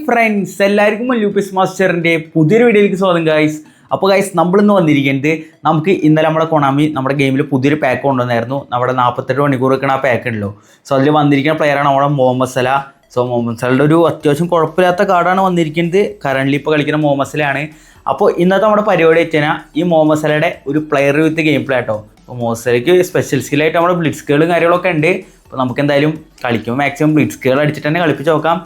Friends, എല്ലാവർക്കും ലൂപ്പിസ് മാസ്റ്ററിൻ്റെ പുതിയൊരു വീഡിയോയിലേക്ക് സ്വാഗതം ഗൈസ്. അപ്പോൾ ഗൈസ്, നമ്മളിന്ന് വന്നിരിക്കുന്നത് നമുക്ക് ഇന്നലെ നമ്മുടെ കൊണാമി നമ്മുടെ ഗെയിമിൽ പുതിയൊരു പാക്ക് കൊണ്ടുവന്നായിരുന്നു. നമ്മുടെ 48 മണിക്കൂർ വെക്കണ ആ പാക്ക് ഉണ്ടല്ലോ. സോ അതിൽ വന്നിരിക്കുന്ന പ്ലെയറാണ് നമ്മുടെ മുഹമ്മദ് സല. സോ മുഹമ്മദ് സലയുടെ ഒരു അത്യാവശ്യം കുഴപ്പമില്ലാത്ത കാർഡാണ് വന്നിരിക്കുന്നത്. കറൻ്റ് ഇപ്പോൾ കളിക്കുന്ന മുഹമ്മദ് സലയാണ്. അപ്പോൾ ഇന്നത്തെ നമ്മുടെ പരിപാടി വെച്ച് കഴിഞ്ഞാൽ ഈ മുഹമ്മദ് സലയുടെ ഒരു പ്ലെയർ വിത്ത് ഗെയിം പ്ലേ ആട്ടോ. അപ്പോൾ മുഹമ്മദ് സലയ്ക്ക് സ്പെഷ്യൽ സ്കില്ലായിട്ട് നമ്മുടെ ബ്ലിറ്റ്സ് കേളും കാര്യങ്ങളൊക്കെ ഉണ്ട്. അപ്പോൾ നമുക്ക് എന്തായാലും കളിക്കുമ്പോൾ മാക്സിമം ബ്ലിറ്റ്സ് കേൾ അടിച്ചിട്ട് തന്നെ കളിപ്പിച്ച് നോക്കാം.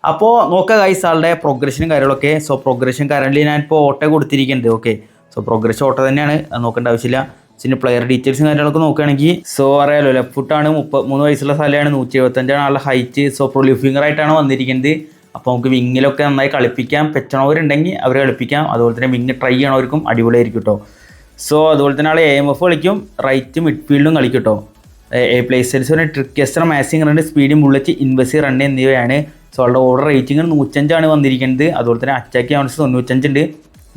അപ്പോൾ നോക്കുക ഗൈസ് ആളുടെ പ്രോഗ്രഷനും കാര്യങ്ങളൊക്കെ. സോ പ്രോഗ്രഷൻ കറൻ്റ് ഞാനിപ്പോൾ ഓട്ടോ കൊടുത്തിരിക്കുന്നത്. ഓക്കെ, സോ പ്രോഗ്രഷൻ ഓട്ടോ തന്നെയാണ്, അത് നോക്കേണ്ട ആവശ്യമില്ല. പിന്നെ പ്ലെയർ ഡീറ്റെയിൽസും കാര്യങ്ങളൊക്കെ നോക്കുകയാണെങ്കിൽ സോ അറിയാലോ, ലെഫ്റ്റ് ഫുട്ടാണ്, 33 വയസ്സുള്ള സ്ഥലമാണ്, 175 ആളുടെ ഹൈറ്റ്. സോ പ്രൊലിഫിംഗറായിട്ടാണ് വന്നിരിക്കുന്നത്. അപ്പോൾ നമുക്ക് വിങ്ങിലൊക്കെ നന്നായി കളിപ്പിക്കാം. പെച്ചണവരുണ്ടെങ്കിൽ അവർ കളിപ്പിക്കാം. അതുപോലെ തന്നെ വിങ് ട്രൈ ചെയ്യണവർക്കും അടിപൊളിയായിരിക്കും കേട്ടോ. സോ അതുപോലെ തന്നെ ആൾ AMF കളിക്കും, റൈറ്റ് മിഡ്ഫീൽഡും കളിക്കും കേട്ടോ. പ്ലേസ്റ്റേഴ്സിന് ട്രിക്കസ്റ്റർ, മാസിംഗ് റൺ, സ്പീഡിംഗ് ബുള്ളറ്റ്, ഇൻവെസി റൺ എന്നിവയാണ്. സോ അവളുടെ ഓർഡർ റേറ്റിംഗ് 105 വന്നിരിക്കുന്നത്. അതുപോലെ തന്നെ അറ്റാക്ക് ചാൻസ് 95 ഉണ്ട്,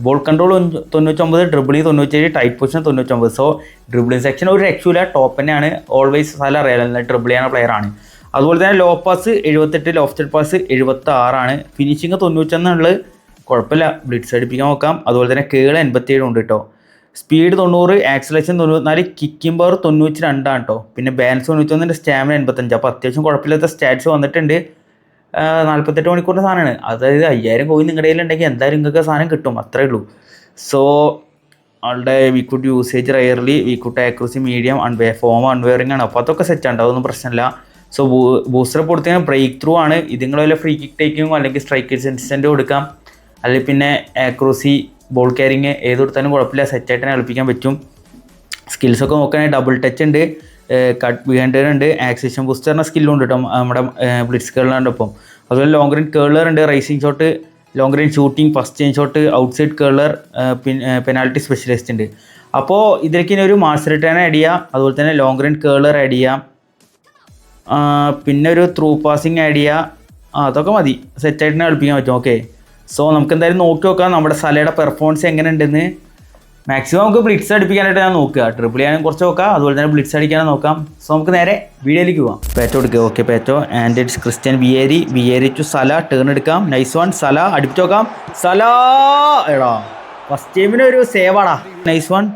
ball control 99, dribbling 97, tight position 99. So dribbling section ഒരു രക്ഷയില്ല, ടോപ്പ് തന്നെയാണ്. ഓൾവേസ് സ്ഥലം അറിയാലോ, ഡ്രിബിൾ ചെയ്യുന്ന പ്ലെയറാണ്. അതുപോലെ തന്നെ low pass 78, lofted pass 76, finishing 91 കുഴപ്പമില്ല, ബ്ലിറ്റ്സ് അടിപ്പിക്കാൻ നോക്കാം. അതുപോലെ തന്നെ കേൾ 87 ഉണ്ട് കേട്ടോ. സ്പീഡ് 90, ആക്സലേഷൻ 94, കിക്കിംഗ് പവർ 92 കേട്ടോ. പിന്നെ ബാലൻസ് 91, സ്റ്റാമിന 85. അപ്പോൾ അത്യാവശ്യം കുഴപ്പമില്ലാത്ത സ്റ്റാറ്റ്സ് വന്നിട്ടുണ്ട്. 48 മണിക്കൂറിൻ്റെ സാധനമാണ്. അതായത് 5000 കോയിൻ നിങ്ങളുടെ കയ്യിലുണ്ടെങ്കിൽ എന്തായാലും നിങ്ങൾക്ക് സാധനം കിട്ടും, അത്രേ ഉള്ളൂ. സോ ആളുടെ weak foot usage rarely, weak foot accuracy medium, form unwavering ആണ്. അപ്പോൾ അതൊക്കെ സെറ്റാണ്, അതൊന്നും പ്രശ്നമില്ല. സോ ബൂസ്റ്റർ കൊടുത്തതിന് ബ്രേക്ക് ത്രൂ ആണ്. ഇതിങ്ങൾ വല്ല ഫ്രീ കിക്ക് ടേക്കിങ്ങോ അല്ലെങ്കിൽ സ്ട്രൈക്ക് അസിസ്റ്റൻ്റ് കൊടുക്കാം. അല്ലെങ്കിൽ പിന്നെ ആക്യുറസി, ബോൾ ക്യാരിങ് ഏത് കൊടുത്താലും കുഴപ്പമില്ല, സെറ്റായിട്ട് തന്നെ കളിപ്പിക്കാൻ പറ്റും. സ്കിൽസൊക്കെ നോക്കുകയാണെങ്കിൽ ഡബിൾ ടച്ച് ഉണ്ട്, കട്ട് ബിഹൈൻഡ് ഉണ്ട്, ആക്സിഷൻ ബൂസ്റ്റർ എന്ന സ്കില്ലും ഉണ്ട് കേട്ടോ നമ്മുടെ ബ്ലിറ്റ്സ് കേളറിൻ്റെ ഒപ്പം. അതുപോലെ ലോങ് റേഞ്ച് കേളർ ഉണ്ട്, rising shot, long range shooting, first change shot, outside curler, penalty specialist ഉണ്ട്. അപ്പോൾ ഇതിലേക്ക് ഇനി ഒരു മാർസ് റിട്ടേൺ ആഡ് ചെയ്യാം. അതുപോലെ തന്നെ ലോങ് റേഞ്ച് കേളർ ആഡ് ചെയ്യാം, പിന്നെ ഒരു ത്രൂ പാസിങ് ആഡ് ചെയ്യുക. അതൊക്കെ മതി, സെറ്റായിട്ട് തന്നെ കളിപ്പിക്കാൻ പറ്റും. ഓക്കെ, സോ നമുക്ക് എന്തായാലും നോക്കി നോക്കാം നമ്മുടെ സലയുടെ പെർഫോമൻസ് എങ്ങനെ ഉണ്ടെന്ന്. മാക്സിമം നമുക്ക് ബ്ലിറ്റ്സ് അടിപ്പിക്കാനായിട്ട് ഞാൻ നോക്കുക, ട്രിപ്പിൾ ചെയ്യാനും കുറച്ച് നോക്കാം, അതുപോലെ തന്നെ ബ്ലിറ്റ്സ് അടിക്കാനും നോക്കാം. സോ നമുക്ക് നേരെ വീഡിയോയിലേക്ക് പോകാം. പേറ്റോ എടുക്കുക. Okay, Pato and it's Christian Vieri to Salah, turn എടുക്കാം. നൈസ് വൺ, സല അടിപ്പിച്ച് നോക്കാം. സല എടാ ഫസ്റ്റ് ടൈമിന് ഒരു സേവാടാ. Nice one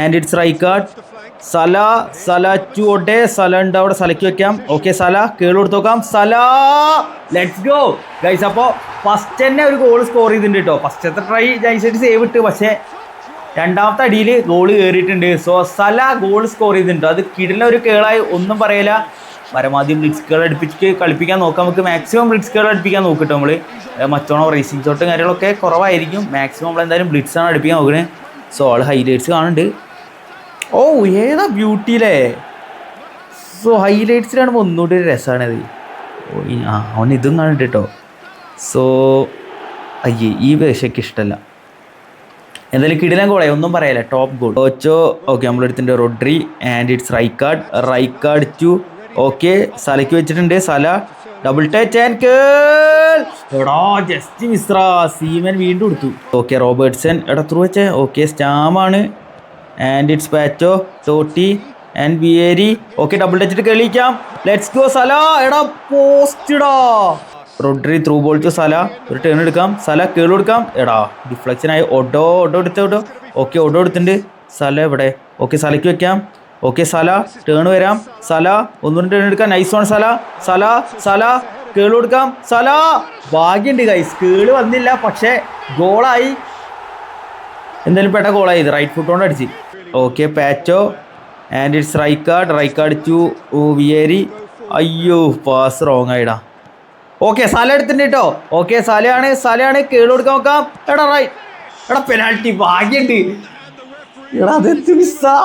and it's Rijkaard. Salah to ഒഡേ, സല ഉണ്ട് അവിടെ, സലയ്ക്ക് വെക്കാം. ഓക്കെ, സല കേൾ കൊടുത്ത് നോക്കാം. Salah let's go guys. അപ്പോൾ ഫസ്റ്റ് തന്നെ ഒരു ഗോൾ സ്കോർ ചെയ്തിട്ടുണ്ട് കേട്ടോ. ഫസ്റ്റത്തെ ട്രൈ നൈസായിട്ട് സേവ് ഇട്ട്, പക്ഷേ രണ്ടാമത്തെ അടിയിൽ ഗോൾ കയറിയിട്ടുണ്ട്. സോ സല ഗോൾ സ്കോർ ചെയ്തിട്ടുണ്ട്. അത് കിടിലൻ ഒരു കേളായി ഒന്നും പറയില്ല. പരമാവധി ബ്ലിറ്റ്സ് കേൾ അടുപ്പിച്ച് കളിപ്പിക്കാൻ നോക്കാം. നമുക്ക് മാക്സിമം ബ്ലിറ്റ്സ് കേൾ അടുപ്പിക്കാൻ നോക്കിട്ടോ. നമ്മൾ മറ്റോണോ റേസിംഗ് ഷോട്ടും കാര്യങ്ങളൊക്കെ കുറവായിരിക്കും. മാക്സിമം നമ്മൾ എന്തായാലും ബ്ലിറ്റ്സാണ് അടുപ്പിക്കാൻ നോക്കുന്നത്. സോ ആൾ ഹൈലൈറ്റ്സ് കാണുന്നുണ്ട്. ഓ ഏതാ ബ്യൂട്ടിയില്ലേ. സോ ഹൈലൈറ്റ്സിലാണെങ്കിൽ ഒന്നുകൂടി ഒരു രസമാണത്. അവൻ ഇതും കാണുന്നുണ്ട് കേട്ടോ. സോ അയ്യേ, ഈ വേഷയ്ക്ക് ഇഷ്ടമല്ല. എന്തായാലും കിടിലൻ ഗോളായി, ഒന്നും പറയാല്ല, ടോപ്പ് ഗോൾ. ഓച്ചോ ഓക്കെ, നമ്മളെടുത്തിട്ടുണ്ട് Rodri and it's Rijkaard to. Okay, സലയ്ക്ക് വെച്ചിട്ടുണ്ട്. Salah double touch and curl. എടാ ജസ്റ്റ് മിസ്റാ, സീമൻ വീണ്ടും എടുത്തു. ഓക്കെ, റോബർട്ട്സൺ എടാ ത്രൂ വെച്ചേ. ഓക്കെ, സ്റ്റാമാണ് and it's Pato, Totti and Vieri. Okay, double ടച്ചിട്ട് കളിക്കാം. Let's go Salah. എടാ പോസ്റ്റ്ടാ. Rodri through ball to Salah, ഒരു ടേൺ എടുക്കാം. സല കേൾ കൊടുക്കാം. എടാ ഡിഫ്ലക്ഷനായി. ഓട്ടോ എടുത്തോ. ഓക്കെ, ഓട്ടോ എടുത്തിട്ടുണ്ട്. സല ഇവിടെ. ഓക്കെ, സലയ്ക്ക് വെക്കാം. ഓക്കെ, സല ടേൺ വരാം. സല ഒന്നുകൂടി ടേൺ എടുക്കാം. നൈസ് വൺ സല കേൾ കൊടുക്കാം. സല ഭാഗ്യമുണ്ട് ഗൈസ്, കേള് വന്നില്ല, പക്ഷേ ഗോളായി. എന്തായാലും പെട്ട ഗോളായി, ഇത് റൈറ്റ് ഫുട്ട് കൊണ്ട് അടിച്ച്. Okay, Pato and it's Rijkaard to Vieri. അയ്യോ പാസ് റോങ് ആയിടാ. ഓക്കെ, സല എടുത്തിട്ടുണ്ട് കേട്ടോ. ഓക്കെ, സലയാണ് കേൾ കൊടുക്കാൻ നോക്കാം. എടാ പെനാൽറ്റി, ഭാഗ്യമുണ്ട്. എടാ അതെന്ത് മിസ്സാ,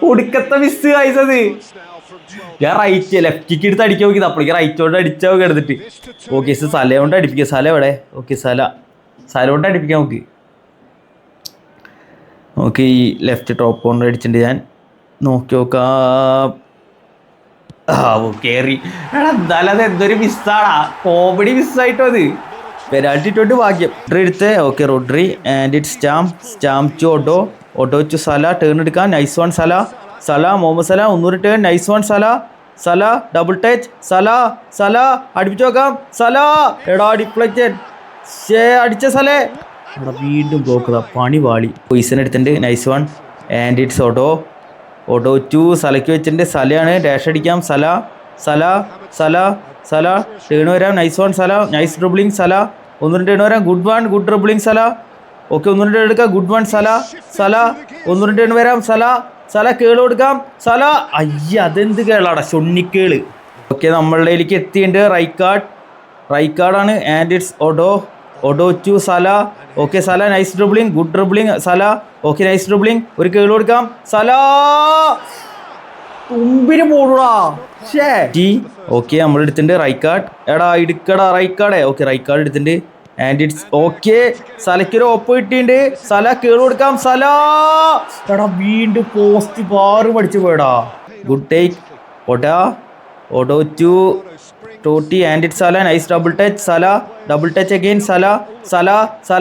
ഒടുക്കത്തെ മിസ് കഴിച്ചത്. ഞാൻ റൈറ്റ് ലെഫ്റ്റ് കിക്ക് എടുത്ത് അടിക്കാൻ നോക്കിയത്, അപ്പോഴേക്ക് റൈറ്റോണ്ട് അടിച്ചാൽ എടുത്തിട്ട്. ഓക്കെ, സല കൊണ്ട് അടിപ്പിക്കുക. സല എവിടെ? ഓക്കെ, സല കൊണ്ട് അടിപ്പിക്കാൻ നോക്കി. ഓക്കെ, ഈ ലെഫ്റ്റ് ടോപ്പ് കൊണ്ട് അടിച്ചിട്ടുണ്ട്. ഞാൻ നോക്കി നോക്കാം. കയറി. എടാ എന്തായാലും അത് എന്തൊരു മിസ്സാടാ, കോമഡി മിസ്സായിട്ടോ അത്. പെനാൽറ്റി ഇട്ടോട്ട് ഭാഗ്യം. എടുത്ത്. Okay, Rodri and it Stam to Otto to Salah, turn എടുക്കാം. Nice one Salah Mohamed Salah, ഒന്നൂറ് turn. Nice one Salah Salah double touch Salah അടിപ്പിച്ചു നോക്കാം സല എടാ ഡിപ്ലക്റ്റഡ് അടിച്ച സലേ എടാ വീണ്ടും ബ്ലോക്ക് പണി വാളി പൊയ്സൺ എടുത്തിട്ടുണ്ട് nice one and it's auto 2 സലയ്ക്ക് വെച്ചിട്ടുണ്ട് സലയാണ് ഡാഷ് അടിക്കാം സല ടേൺ വരാം നൈസ് വൺ സല നൈസ് ഡ്രിബ്ലിംഗ് സല ഒന്നുകൂടി ടേൺ വരാം ഗുഡ് ഡ്രിബ്ലിംഗ് സല ഓക്കെ ഒന്നുകൂടി എടുക്കാം ഗുഡ് വൺ സല ഒന്നുകൂടി ടേൺ വരാം സല കേള് കൊടുക്കാം സല അയ്യ അതെന്ത് കേളാടാ ചൊണ്ണിക്കേള് ഓക്കെ നമ്മളിലേക്ക് എത്തിയിട്ടുണ്ട് റൈറ്റ് കാർഡാണ് and it's auto 2 Salah okay Salah nice dribbling good dribbling Salah okay nice dribbling ഒരു കേള് കൊടുക്കാം സല തുമ്പിന് പോടുടാ ഓക്കെ നമ്മൾ എടുത്തിട്ടുണ്ട് റൈറ്റ് കാർഡ് എടാ ഇടുക്കടാ റൈറ്റ് കാർഡേ ഓക്കെ റൈറ്റ് കാർഡ് എടുത്തിട്ടുണ്ട് ആൻഡ് ഇറ്റ്സ് ഓക്കെ സലയ്ക്കൊരു ഒപ്പ് കിട്ടിയിട്ടുണ്ട് സല കേള് കൊടുക്കാം സല എടാ വീണ്ടും പോസ്റ്റ് ബാറ് പഠിച്ചു പോയടാ good take Otto 2 Totti and it Salah nice double touch again Salah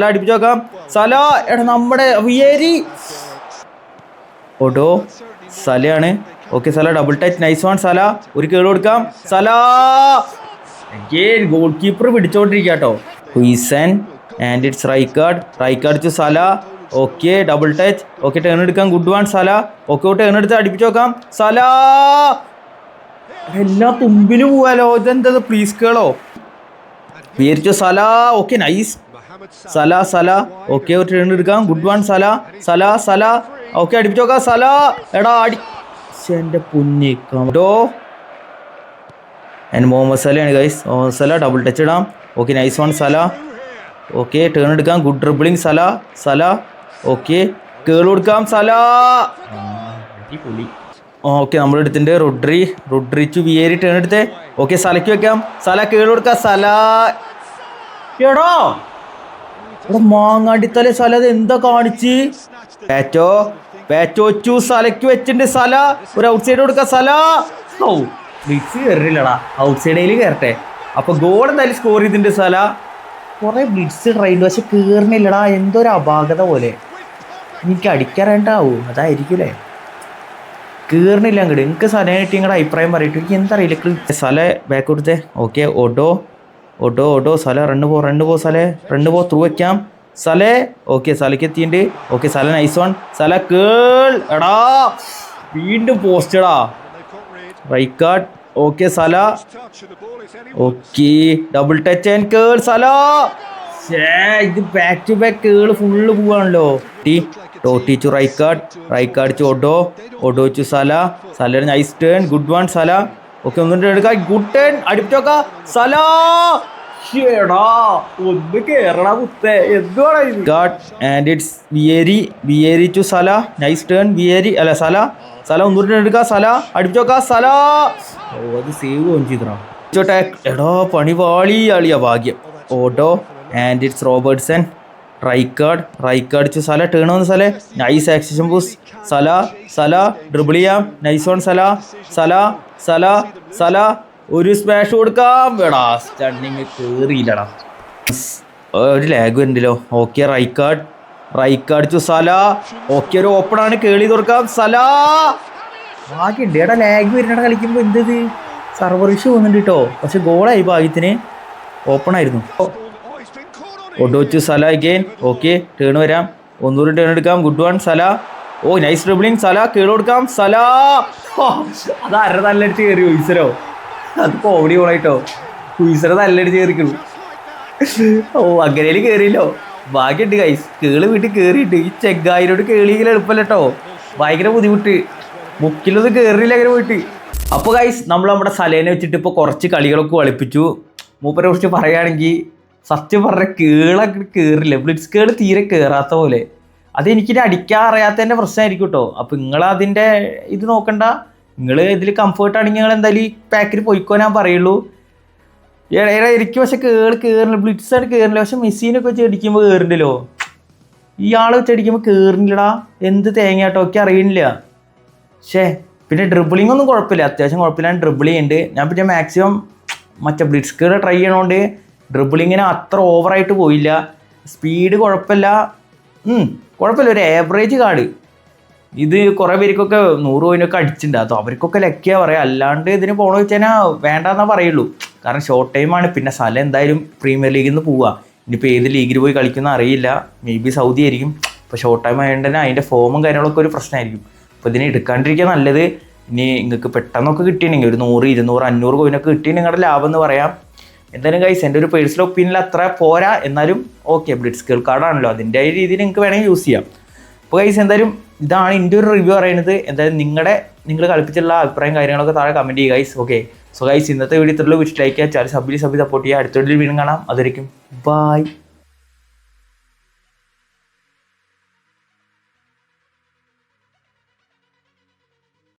അടിപ്പിച്ചു നോക്കാം സല എടാ നമ്മുടെ ഓട്ടോ സലയാണ് okay Salah double touch nice one Salah ഒരു കേള് കൊടുക്കാം സല അഗെയിൻ ഗോൾ കീപ്പർ പിടിച്ചോണ്ടിരിക്കാട്ടോ Huijsen and it's right card to Salah okay double touch okay turn എടുക്കാം good one Salah okay turn എടുത്ത് അടിപ്പിച്ചു നോക്കാം സല എല്ലാ തുമ്പിന് പോവാലോ ഇതെന്തത് പ്ലീസ് കേളോ വിചാരിച്ചു Salah okay nice Salah okay ഒരു ടേൺ എടുക്കാം ഗുഡ് വൺ സല ഓക്കെ അടിപ്പിച്ചു നോക്കാം സല എടാ എന്റെ പുന്നിക്കോ ആൻഡ് മുഹമ്മദ് സലയാണ് guys Mohamed Salah double touch ഇടാം okay nice one Salah okay turn എടുക്കാം good dribbling Salah okay curl കൊടുക്കാം സല ഓക്കെ നമ്മൾ എടുത്തിട്ടുണ്ട് റൊഡ്രി ടു വിയേരി ടേൺ എടുത്തേ ഓക്കെ സലയ്ക്ക് വെക്കാം സല കേൾ കൊടുക്കാം സല എടാ മാങ്ങാണ്ടിത്തലേ സല അത് എന്താ കാണിച്ച് പാറ്റോ ടു സലയ്ക്ക് വെച്ചിട്ടുണ്ട് സല ഒരു ഔട്ട് സൈഡ് കൊടുക്കാം സല ബ്ലിറ്റ്സ് കയറില്ലടാ ഔട്ട് സൈഡിൽ കയറട്ടെ അപ്പൊ ഗോൾ എന്തായാലും സ്കോർ ചെയ്തിട്ടുണ്ട് സല കുറെ ബ്ലിറ്റ്സ് ട്രൈണ്ട് പക്ഷെ കയറുന്നില്ലടാ എന്തോ ഒരു അപാകത പോലെ എനിക്ക് അടിക്കാറായിട്ടാവും അതായിരിക്കൂലേ കയറുന്നില്ല അങ്ങോട്ട് എനിക്ക് സലയെ കിട്ടി നിങ്ങളുടെ അഭിപ്രായം പറയട്ടെ എനിക്ക് എന്താ അറിയില്ല സല ബാക്ക് കൊടുത്തേ ഓക്കെ ഓട്ടോ സല റണ്ണ് പോ സലേ റണ്ണ് പോ ത്രൂ വയ്ക്കാം സലേ ഓക്കെ സലയ്ക്ക് എത്തിയിട്ടുണ്ട് okay Salah nice one Salah curl എടാ വീണ്ടും പോസ്റ്റടാ Rijkaard okay Salah okay double touch and curl Salah ഇത് back to back curl full പോവാണല്ലോ Totti to right card to Otto to Salah nice turn good one Salah okay ഒന്നും എടുക്കാം good turn അടിപ്പിച്ചോക്കാം സല ഒന്ന് കേറണ കുത്തേ എന്തുവാണ് and it's Vieri to Salah nice turn Salah ഒന്നുകൂടി എടുക്കാം സല അടിപ്പിച്ചോക്കാം സല അത് സേവ് ചെയ്തോ എടാ പണി വാളി ആളിയാ ഭാഗ്യം auto and it's Robertson right card to Salah turn വന്ന് സല നൈസ് ആക്സിഷൻ ബൂസ് സല ഡ്രിബിൾ ചെയ്യാം നൈസ് വൺ സല ഒരു സ്മാഷ് കൊടുക്കാം എടാ സ്റ്റണ്ണിങ് കേറിയില്ലടാ ഒരു ലാഗ് വരുന്നുണ്ടല്ലോ okay right card to Salah okay ഒരു ഓപ്പൺ ആണ് കേളി തുറക്കാം സല ഭാഗ്യമുണ്ട് എടാ ലാഗ് വരുന്നട കളിക്കുമ്പോൾ എന്തത് സർവർ ഇഷ്യൂ വന്നിട്ടുണ്ട് കേട്ടോ പക്ഷെ ഗോളായി ഭാഗ്യത്തിന് ഓപ്പൺ ആയിരുന്നു auto to Salah again okay turn വരാം ഒന്നുകൂടി ടേൺ എടുക്കാം good one Salah oh nice dribbling Salah കേൾ കൊടുക്കാം സല അത് അര നല്ലടിച്ച് കയറി ഈശ്വരോ അത് കോമഡി പോണായിട്ടോ കുയിസറെ നല്ലടിച്ച് കയറിക്കണു ഓ അങ്ങനെയിൽ കയറിയില്ലോ ഭാഗ്യമുണ്ട് ഗൈസ് കേള് വീട്ടിൽ കയറിയിട്ട് ഈ ചെഗായിരോട് കേളിയെങ്കിലും എളുപ്പമല്ല കേട്ടോ ഭയങ്കര ബുദ്ധിമുട്ട് മുക്കിലൊന്നും കയറിയില്ല അങ്ങനെ പോയിട്ട് അപ്പോൾ ഗൈസ് നമ്മൾ നമ്മുടെ സലേനെ വെച്ചിട്ട് ഇപ്പോൾ കുറച്ച് കളികളൊക്കെ കളിപ്പിച്ചു മൂപ്പരെ കുറിച്ച് പറയുകയാണെങ്കിൽ സത്യം പറഞ്ഞ കേളൊക്കെ കയറില്ല ബ്ലിറ്റ്സ് കേൾ തീരെ കയറാത്ത പോലെ അതെനിക്കിനി അടിക്കാൻ അറിയാത്തതിൻ്റെ പ്രശ്നമായിരിക്കും കേട്ടോ അപ്പോൾ നിങ്ങളതിൻ്റെ ഇത് നോക്കണ്ട നിങ്ങൾ ഇതിൽ കംഫേർട്ടാണെങ്കിൽ നിങ്ങൾ എന്തായാലും ഈ പാക്കിൽ പോയിക്കോ ഞാൻ പറയുള്ളൂ എനിക്ക് പക്ഷെ കയറില്ല ബ്ലിറ്റ്സായിട്ട് കയറില്ല പക്ഷെ മെസ്സിനൊക്കെ വെച്ച് അടിക്കുമ്പോൾ കയറുന്നുണ്ടല്ലോ ഇയാൾ വെച്ച് അടിക്കുമ്പോൾ കയറുന്നില്ലടാ എന്ത് തേങ്ങയാട്ടോ ഒക്കെ അറിയുന്നില്ല പിന്നെ ഡ്രിബിളിംഗ് ഒന്നും കുഴപ്പമില്ല അത്യാവശ്യം കുഴപ്പമില്ലാണ്ട് ഡ്രിബിൾ ചെയ്യുന്നുണ്ട് ഞാൻ പിന്നെ മാക്സിമം മറ്റേ ബ്ലിറ്റ്സ് കേൾ ട്രൈ ചെയ്യണോണ്ട് ഡ്രിബിളിങ്ങിന് അത്ര ഓവറായിട്ട് പോയില്ല സ്പീഡ് കുഴപ്പമില്ല ഒരു ആവറേജ് കാർഡ് ഇത് കുറേ പേർക്കൊക്കെ 100 കോയിനൊക്കെ അടിച്ചിട്ടുണ്ട്. അതോ അവർക്കൊക്കെ ലക്കിയാ പറയാം. അല്ലാണ്ട് ഇതിന് പോകണമെന്ന് വെച്ച് കഴിഞ്ഞാൽ വേണ്ടെന്നാ പറയുള്ളൂ. കാരണം ഷോർട്ട് ടൈമാണ്. പിന്നെ സ്ഥലം എന്തായാലും പ്രീമിയർ ലീഗിൽ നിന്ന് പോവുക. ഇനിയിപ്പോൾ ഏത് ലീഗിൽ പോയി കളിക്കുന്ന അറിയില്ല. മേ ബി സൗദി ആയിരിക്കും. ഇപ്പോൾ ഷോർട്ട് ടൈം ആയതുകൊണ്ട് തന്നെ അതിൻ്റെ ഫോമും കാര്യങ്ങളൊക്കെ ഒരു പ്രശ്നമായിരിക്കും. അപ്പോൾ ഇതിനെ എടുക്കാണ്ടിരിക്കുക നല്ലത്. ഇനി നിങ്ങൾക്ക് പെട്ടെന്നൊക്കെ കിട്ടിയിട്ടുണ്ടെങ്കിൽ ഒരു 100, 200, 500 കോയിനൊക്കെ കിട്ടിയിട്ട് നിങ്ങളുടെ ലാഭം എന്ന് പറയാം. എന്തായാലും ഗൈസ് എൻ്റെ ഒരു പേഴ്സണൽ ഒപ്പീനിയനിൽ അത്ര പോരാ. എന്നാലും ഓക്കെ, ബ്ലിറ്റ്സ് കേൾ കാർഡാണല്ലോ, അതിൻ്റെ രീതിയിൽ നിങ്ങൾക്ക് വേണമെങ്കിൽ യൂസ് ചെയ്യാം. അപ്പോൾ ഗൈസ് എന്തായാലും ഇതാണ് എൻ്റെ ഒരു റിവ്യൂ പറയുന്നത്. എന്തായാലും നിങ്ങൾ കളിപ്പിച്ചുള്ള അഭിപ്രായം കാര്യങ്ങളൊക്കെ താഴെ കമൻറ്റ് ചെയ്യുക ഗൈസ്. ഓക്കെ, സോ ഗൈസ് ഇന്നത്തെ വീഡിയോ ഇത്രയുള്ളൂ. ലൈക്ക് ചെയ്യുക, സബ്ബിൽ സപ്പോർട്ട് ചെയ്യുക. അടുത്ത വീഡിയോയിൽ വീണ്ടും കാണാം. അതായിരിക്കും ബൈ.